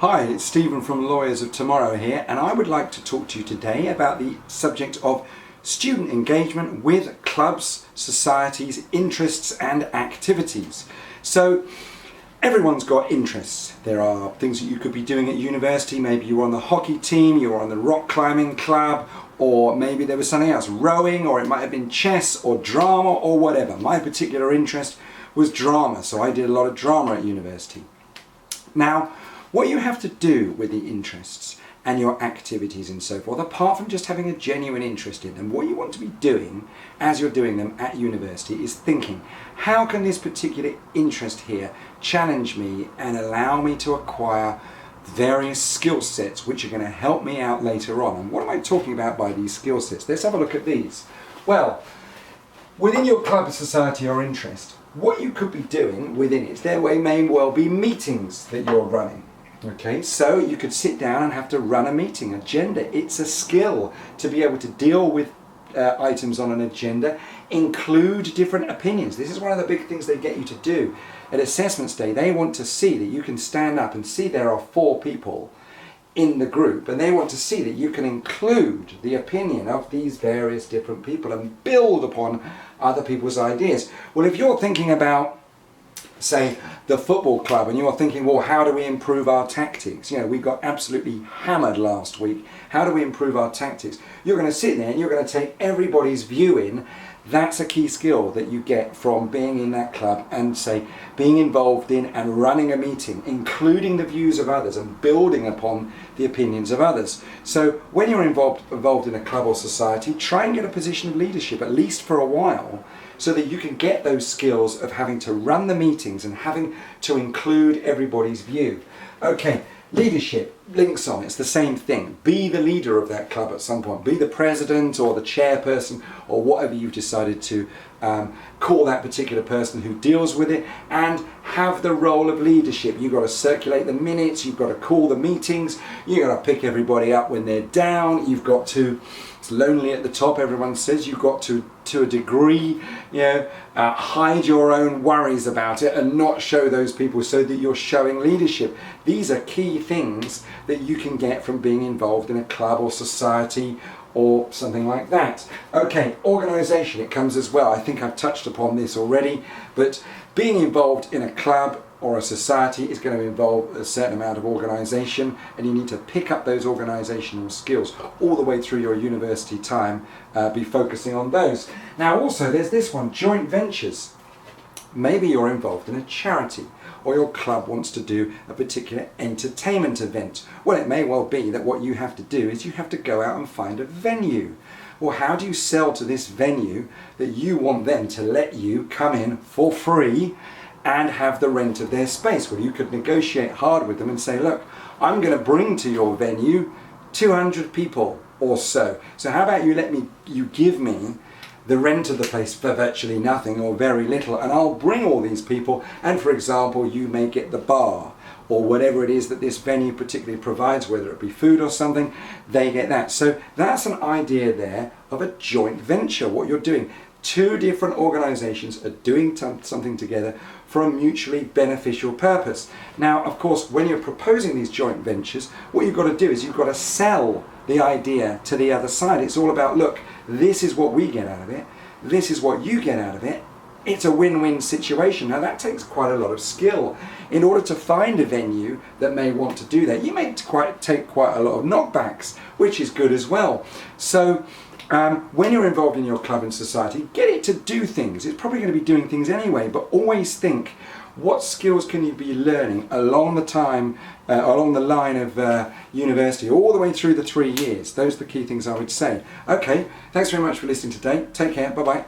Hi, it's Stephen from Lawyers of Tomorrow here, and I would like to talk to you today about the subject of student engagement with clubs, societies, interests and activities. So everyone's got interests. There are things that you could be doing at university. Maybe you were on the hockey team, you were on the rock climbing club, or maybe there was something else, rowing, or it might have been chess or drama or whatever. My particular interest was drama, so I did a lot of drama at university. Now, what you have to do with the interests and your activities and so forth, apart from just having a genuine interest in them, what you want to be doing as you're doing them at university is thinking, how can this particular interest here challenge me and allow me to acquire various skill sets which are going to help me out later on? And what am I talking about by these skill sets? Let's have a look at these. Well, within your club, society or interest, what you could be doing within it, there may well be meetings that you're running. Okay, so you could sit down and have to run a meeting, agenda. It's a skill to be able to deal with items on an agenda, include different opinions. This is one of the big things they get you to do at assessments day. They want to see that you can stand up and see there are 4 people in the group, and they want to see that you can include the opinion of these various different people and build upon other people's ideas. Well, if you're thinking about, say, the football club, and you're thinking, well, how do we improve our tactics? You know, we got absolutely hammered last week. How do we improve our tactics? You're going to sit there and you're going to take everybody's view in. That's a key skill that you get from being in that club and, say, being involved in and running a meeting, including the views of others and building upon the opinions of others. So when you're involved in a club or society, try and get a position of leadership, at least for a while, so that you can get those skills of having to run the meetings and having to include everybody's view. Okay, leadership links on, it's the same thing. Be the leader of that club at some point. Be the president or the chairperson or whatever you've decided to call that particular person who deals with it, and have the role of leadership. You've got to circulate the minutes, you've got to call the meetings, you've got to pick everybody up when they're down, you've got to, it's lonely at the top, everyone says, you've got to a degree, hide your own worries about it and not show those people so that you're showing leadership. These are key things that you can get from being involved in a club or society or something like that. Okay, organisation, it comes as well. I think I've touched upon this already, but being involved in a club or a society is going to involve a certain amount of organisation, and you need to pick up those organisational skills all the way through your university time, be focusing on those. Now also there's this one, joint ventures. Maybe you're involved in a charity, or your club wants to do a particular entertainment event. Well, it may well be that what you have to do is you have to go out and find a venue. Well, how do you sell to this venue that you want them to let you come in for free and have the rent of their space? Well, you could negotiate hard with them and say, look, I'm going to bring to your venue 200 people or so. So how about you give me the rent of the place for virtually nothing or very little, and I'll bring all these people, and for example, you may get the bar or whatever it is that this venue particularly provides, whether it be food or something, they get that. So that's an idea there of a joint venture, what you're doing. 2 different organisations are doing something together for a mutually beneficial purpose. Now, of course, when you're proposing these joint ventures, what you've got to do is you've got to sell the idea to the other side. It's all about, look, this is what we get out of it, this is what you get out of it. It's a win-win situation. Now that takes quite a lot of skill. In order to find a venue that may want to do that, you may take quite a lot of knockbacks, which is good as well. So when you're involved in your club and society, get it to do things. It's probably going to be doing things anyway, but always think, what skills can you be learning along the line of university, all the way through the 3 years? Those are the key things I would say. Okay, thanks very much for listening today. Take care, bye-bye.